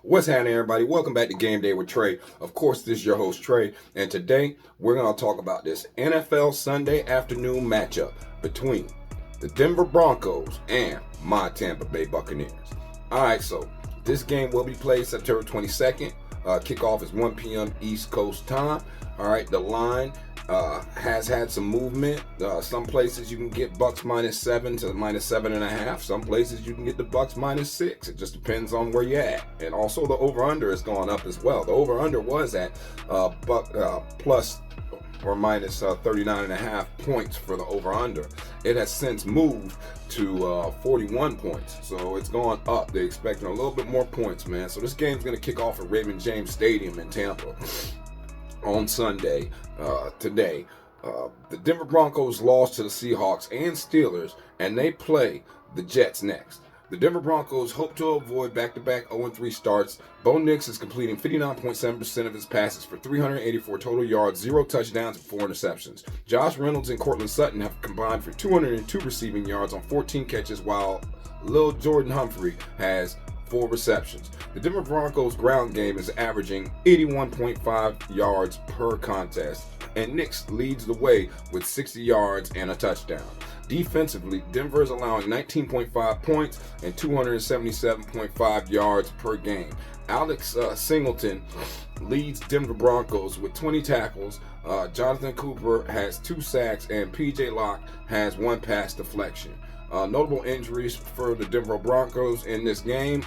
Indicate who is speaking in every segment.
Speaker 1: What's happening, everybody? Welcome back to Game Day with Trey. Of course, this is your host, Trey, and today we're going to talk about this NFL Sunday afternoon matchup between the Denver Broncos and my Tampa Bay Buccaneers. All right, so this game will be played September 22nd. Kickoff is 1 p.m. East Coast time. All right, the line has had some movement. Some places you can get Bucks -7 to -7.5. Some places you can get the Bucks -6. It just depends on where you're at. And also the over/under is going up as well. The over/under was at plus or minus 39.5 points for the over/under. It has since moved to 41 points, so it's going up. They're expecting a little bit more points, man. So this game's going to kick off at Raymond James Stadium in Tampa on Sunday. Today, the Denver Broncos lost to the Seahawks and Steelers, and they play the Jets next. The Denver Broncos hope to avoid back-to-back 0-3 starts. Bo Nix is completing 59.7% of his passes for 384 total yards, 0 touchdowns, and 4 interceptions. Josh Reynolds and Cortland Sutton have combined for 202 receiving yards on 14 catches, while Lil Jordan Humphrey has 4 receptions. The Denver Broncos ground game is averaging 81.5 yards per contest, and Nix leads the way with 60 yards and a touchdown. Defensively, Denver is allowing 19.5 points and 277.5 yards per game. Alex Singleton leads Denver Broncos with 20 tackles. Jonathan Cooper has 2 sacks, and PJ Locke has 1 pass deflection. Notable injuries for the Denver Broncos in this game.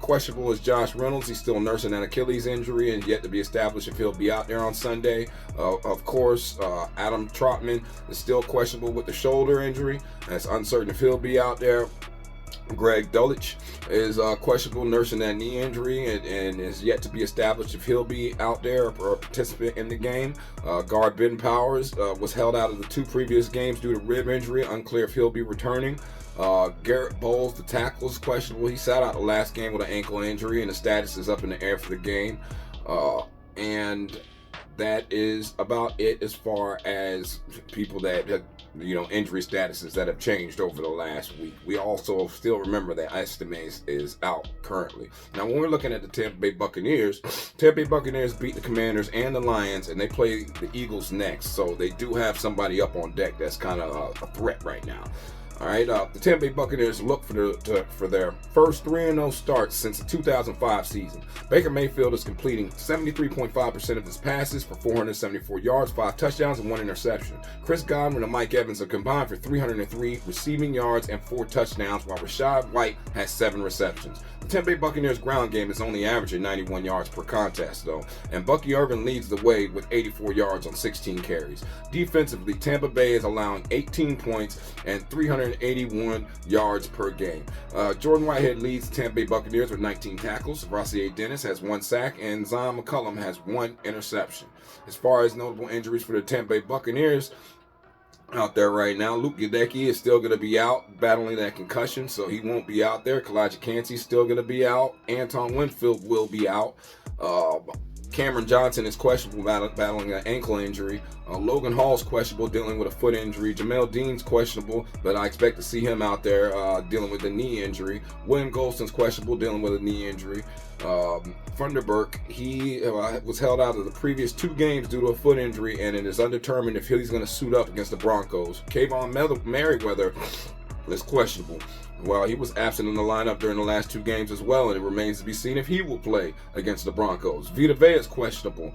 Speaker 1: Questionable is Josh Reynolds. He's still nursing an Achilles injury and yet to be established if he'll be out there on Sunday. Of course, Adam Trotman is still questionable with the shoulder injury. It's uncertain if he'll be out there. Greg Dulcich is questionable nursing that knee injury and is yet to be established if he'll be out there or a participant in the game. Guard Ben Powers was held out of the 2 previous games due to rib injury. Unclear if he'll be returning. Garrett Bowles, the tackle, is questionable. He sat out the last game with an ankle injury, and the status is up in the air for the game. And that is about it as far as people that injury statuses that have changed over the last week. We also still remember that estimate is out currently. Now, when we're looking at the Tampa Bay Buccaneers beat the Commanders and the Lions, and they play the Eagles next. So they do have somebody up on deck that's kind of a threat right now. All right, the Tampa Bay Buccaneers look for their first 3-0 starts since the 2005 season. Baker Mayfield is completing 73.5% of his passes for 474 yards, 5 touchdowns, and 1 interception. Chris Godwin and Mike Evans are combined for 303 receiving yards and 4 touchdowns, while Rachaad White has 7 receptions. The Tampa Bay Buccaneers ground game is only averaging 91 yards per contest, though, and Bucky Irvin leads the way with 84 yards on 16 carries. Defensively, Tampa Bay is allowing 18 points and 381 yards per game. Jordan Whitehead leads the Tampa Bay Buccaneers with 19 tackles. Rossier Dennis has 1 sack, and Zion McCollum has 1 interception. As far as notable injuries for the Tampa Bay Buccaneers out there right now, Luke Gadecki is still going to be out battling that concussion, so he won't be out there. Kalijah Cansey is still going to be out. Anton Winfield will be out. Cameron Johnson is questionable battling an ankle injury. Logan Hall's questionable dealing with a foot injury. Jamel Dean's questionable, but I expect to see him out there dealing with a knee injury. William Golston's questionable dealing with a knee injury. Funderburk, he was held out of the previous 2 games due to a foot injury, and it is undetermined if he's going to suit up against the Broncos. Kayvon Merriweather is questionable. Well, he was absent in the lineup during the last 2 games as well, and it remains to be seen if he will play against the Broncos. Vita Vea is questionable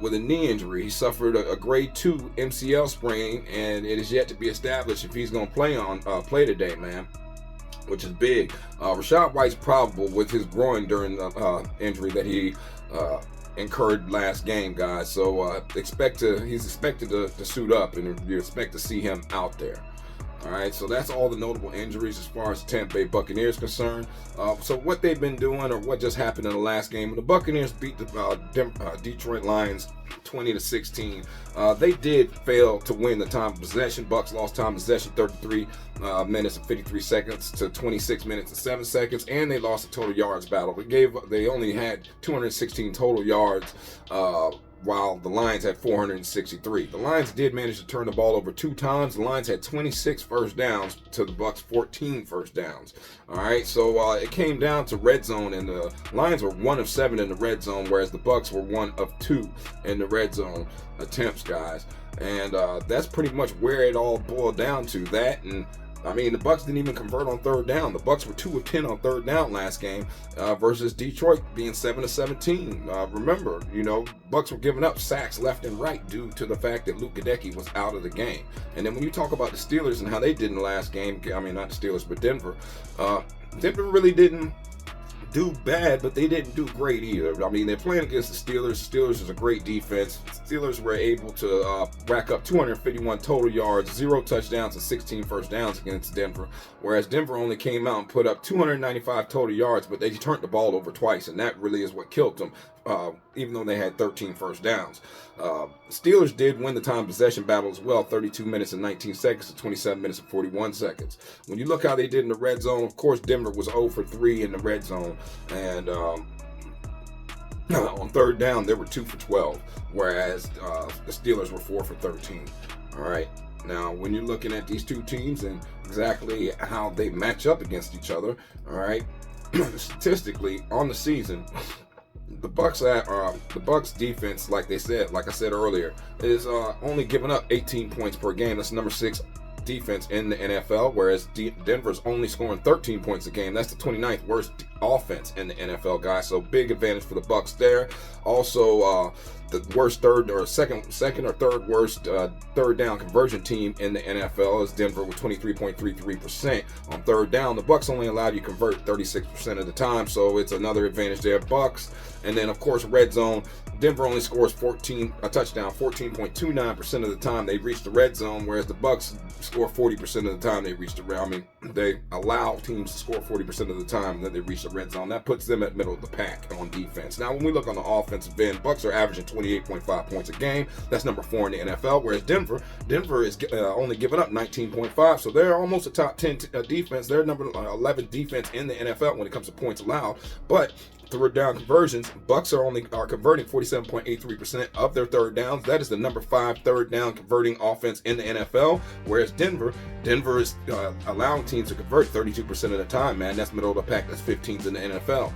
Speaker 1: with a knee injury. He suffered a grade 2 MCL sprain, and it is yet to be established if he's going to play today, man, which is big. Rachaad White's probable with his groin during the injury that he incurred last game, guys. So he's expected to suit up, and you expect to see him out there. All right, so that's all the notable injuries as far as the Tampa Bay Buccaneers concerned. So what they've been doing, or what just happened in the last game, when the Buccaneers beat the Detroit Lions 20-16, they did fail to win the time of possession. Bucks lost time of possession 33 minutes and 53 seconds to 26 minutes and 7 seconds, and they lost the total yards battle. They only had 216 total yards while the Lions had 463. The Lions did manage to turn the ball over 2 times. The Lions had 26 first downs to the Bucs 14 first downs. All right, so it came down to red zone, and the Lions were 1 of 7 in the red zone, whereas the Bucs were 1 of 2 in the red zone attempts, guys. And that's pretty much where it all boiled down to. That, and I mean, the Bucs didn't even convert on third down. The Bucs were 2 of 10 on third down last game versus Detroit being 7 of 17. Remember, Bucs were giving up sacks left and right due to the fact that Luke Gadecki was out of the game. And then when you talk about the Steelers and how they did in the last game, I mean, not the Steelers, but Denver, Denver really didn't do bad, but they didn't do great either. I mean, they're playing against the Steelers. Steelers is a great defense. Steelers were able to rack up 251 total yards, 0 touchdowns, and 16 first downs against Denver, whereas Denver only came out and put up 295 total yards, but they turned the ball over twice, and that really is what killed them, even though they had 13 first downs. Steelers did win the time possession battle as well, 32 minutes and 19 seconds to 27 minutes and 41 seconds. When you look how they did in the red zone, of course, Denver was 0 for 3 in the red zone, and on third down, they were 2 for 12, whereas the Steelers were 4 for 13. All right. Now, when you're looking at these two teams and exactly how they match up against each other, all right, statistically on the season, the Bucs defense, like I said earlier, is only giving up 18 points per game. That's number 6 defense in the NFL, whereas Denver's only scoring 13 points a game. That's the 29th worst offense in the NFL, guys. So big advantage for the Bucs there. Also, the worst second or third worst third down conversion team in the NFL is Denver with 23.33% on third down. The Bucs only allowed you to convert 36% of the time, so it's another advantage there, Bucs. And then, of course, red zone, Denver only scores a touchdown 14.29% of the time they reach the red zone, whereas the Bucs score 40% of the time they reach the red. I mean, they allow teams to score 40% of the time that they reach the red zone. That puts them at middle of the pack on defense. Now, when we look on the offensive end, Bucs are averaging 28.5 points a game. That's number 4 in the NFL, whereas Denver is only giving up 19.5, so they're almost a top 10 defense. They're number 11 defense in the NFL when it comes to points allowed, but third down conversions, Bucs are converting 47.83% of their third downs. That is the number 5 third down converting offense in the NFL. Whereas Denver is allowing teams to convert 32% of the time. Man, that's middle of the pack. That's 15th in the NFL.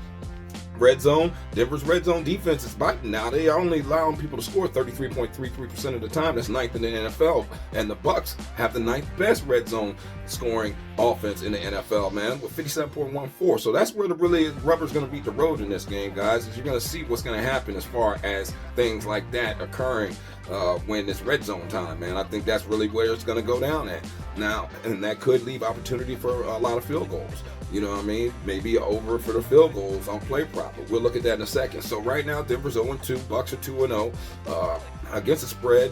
Speaker 1: Red zone, Denver's red zone defense is biting now. They are only allowing people to score 33.33% of the time. That's 9th in the NFL. And the Bucs have the 9th best red zone scoring offense in the NFL, man, with 57.14. So that's where the really rubber's going to beat the road in this game, guys, is you're going to see what's going to happen as far as things like that occurring when it's red zone time, man. I think that's really where it's going to go down at. Now, and that could leave opportunity for a lot of field goals. You know what I mean? Maybe over for the field goals on play proper. We'll look at that in a second. So right now, Denver's 0-2. Bucs are 2-0. Against the spread,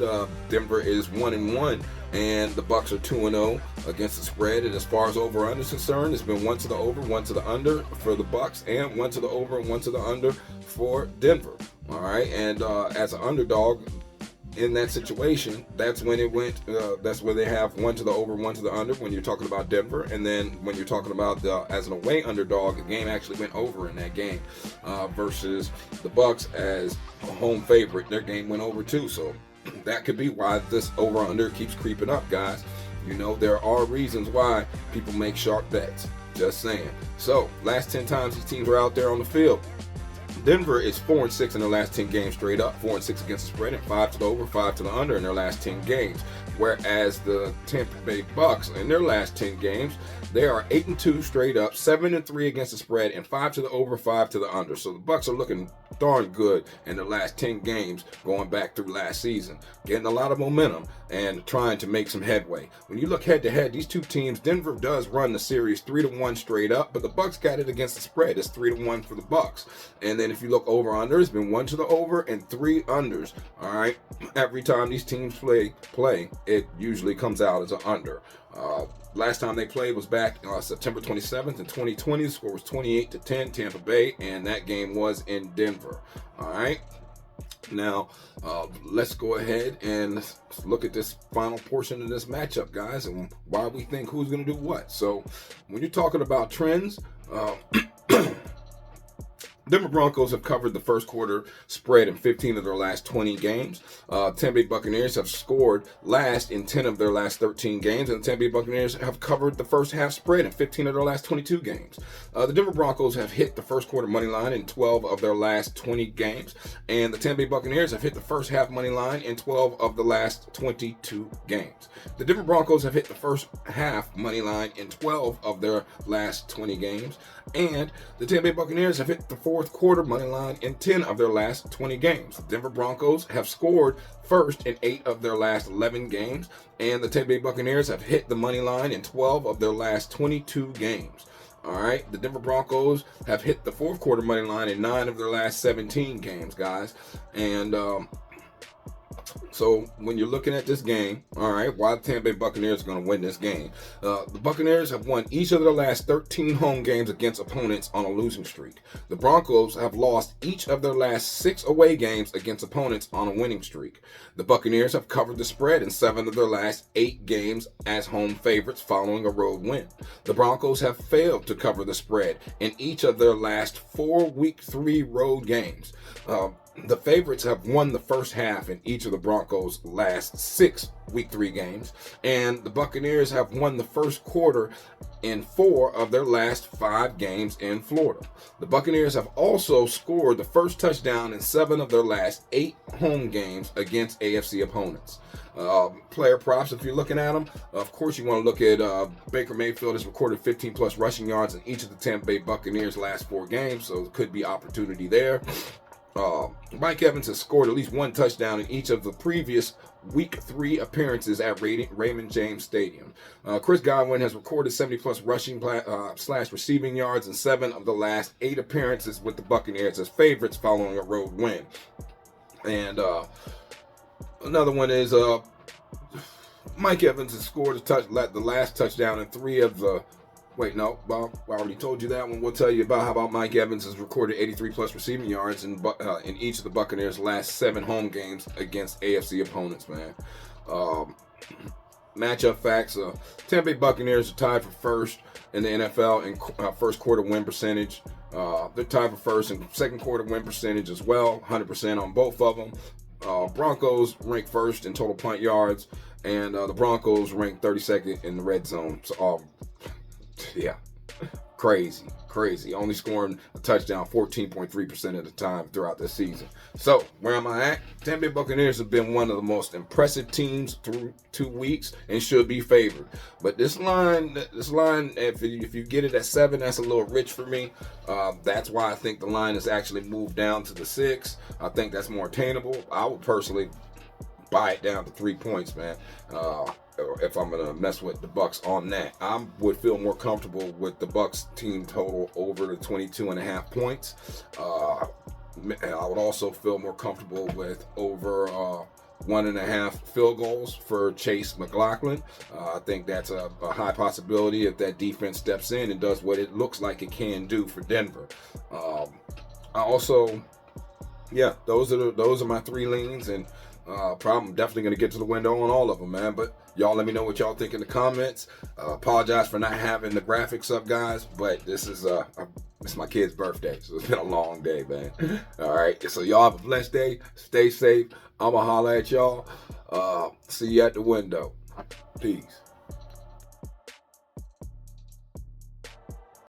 Speaker 1: Denver is 1-1, and the Bucs are 2-0 against the spread. And as far as over/under is concerned, it's been 1 to the over, 1 to the under for the Bucs, and 1 to the over and 1 to the under for Denver. All right, and as an underdog in that situation, that's when it went. That's where they have 1 to the over, 1 to the under when you're talking about Denver, and then when you're talking about as an away underdog, the game actually went over in that game versus the Bucs as a home favorite. Their game went over too, so that could be why this over under keeps creeping up, guys. You know, there are reasons why people make sharp bets. Just saying. So last 10 times these teams were out there on the field, Denver is 4-6 in their last 10 games straight up, 4-6 against the spread, and 5 to the over, 5 to the under in their last 10 games. Whereas the Tampa Bay Bucs in their last 10 games, they are 8-2 straight up, 7-3 against the spread, and 5 to the over, 5 to the under. So the Bucs are looking darn good in the last 10 games going back through last season, getting a lot of momentum and trying to make some headway. When you look head to head, these two teams, Denver does run the series 3-1 straight up, but the Bucs got it against the spread. It's 3-1 for the Bucs. And then if you look over under, it's been 1 to the over and 3 unders. All right, every time these teams play, it usually comes out as an under. Last time they played was back September 27th in 2020. The score was 28-10 Tampa Bay, and that game was in Denver. All right. Now, let's go ahead and look at this final portion of this matchup, guys, and why we think who's going to do what. So when you're talking about trends, Denver Broncos have covered the first quarter spread in 15 of their last 20 games. Tampa Bay Buccaneers have scored last in 10 of their last 13 games, and the Tampa Bay Buccaneers have covered the first half spread in 15 of their last 22 games. The Denver Broncos have hit the first quarter money line in 12 of their last 20 games, and the Tampa Bay Buccaneers have hit the first half money line in 12 of the last 22 games. The Denver Broncos have hit the first half money line in 12 of their last 20 games, and the Tampa Bay Buccaneers have hit the fourth quarter money line in 10 of their last 20 games. The Denver Broncos have scored first in 8 of their last 11 games, and the Tampa Bay Buccaneers have hit the money line in 12 of their last 22 games. All right, the Denver Broncos have hit the fourth quarter money line in 9 of their last 17 games, guys. And so when you're looking at this game, all right, why the Tampa Bay Buccaneers are going to win this game? The Buccaneers have won each of their last 13 home games against opponents on a losing streak. The Broncos have lost each of their last 6 away games against opponents on a winning streak. The Buccaneers have covered the spread in 7 of their last 8 games as home favorites following a road win. The Broncos have failed to cover the spread in each of their last 4 Week 3 road games. The favorites have won the first half in each of the Broncos' last 6 Week 3 games, and the Buccaneers have won the first quarter in 4 of their last 5 games in Florida. The Buccaneers have also scored the first touchdown in 7 of their last 8 home games against AFC opponents. Player props, if you're looking at them, of course you want to look at Baker Mayfield has recorded 15 plus rushing yards in each of the Tampa Bay Buccaneers' last 4 games, so there could be opportunity there. Mike Evans has scored at least 1 touchdown in each of the previous Week 3 appearances at Raymond James Stadium. Chris Godwin has recorded 70-plus rushing / receiving yards in 7 of the last 8 appearances with the Buccaneers as favorites following a road win. And another one is Mike Evans has scored the last touchdown in 3 of the... Wait, no, Bob, I already told you that one. We'll tell you about how about Mike Evans has recorded 83-plus receiving yards in each of the Buccaneers' last 7 home games against AFC opponents, man. Matchup facts, Tampa Bay Buccaneers are tied for first in the NFL in first quarter win percentage. They're tied for first in second quarter win percentage as well, 100% on both of them. Broncos rank first in total punt yards, and the Broncos rank 32nd in the red zone. So, yeah, crazy. Only scoring a touchdown 14.3% of the time throughout the season. So, where am I at? Tampa Bay Buccaneers have been one of the most impressive teams through 2 weeks and should be favored. But this line, if you get it at 7, that's a little rich for me. That's why I think the line has actually moved down to the 6. I think that's more attainable. I would personally buy it down to 3 points, man. If I'm gonna mess with the Bucks on that, I would feel more comfortable with the Bucks team total over the 22.5 points. I would also feel more comfortable with over 1.5 field goals for Chase McLaughlin. I think that's a high possibility if that defense steps in and does what it looks like it can do for Denver. Those are my 3 leans, and I'm definitely going to get to the window on all of them, man. But y'all let me know what y'all think in the comments. Apologize for not having the graphics up, guys, but this is it's my kid's birthday, so it's been a long day, man. All right, so y'all have a blessed day. Stay safe. I'm going to holler at y'all. See you at the window. Peace.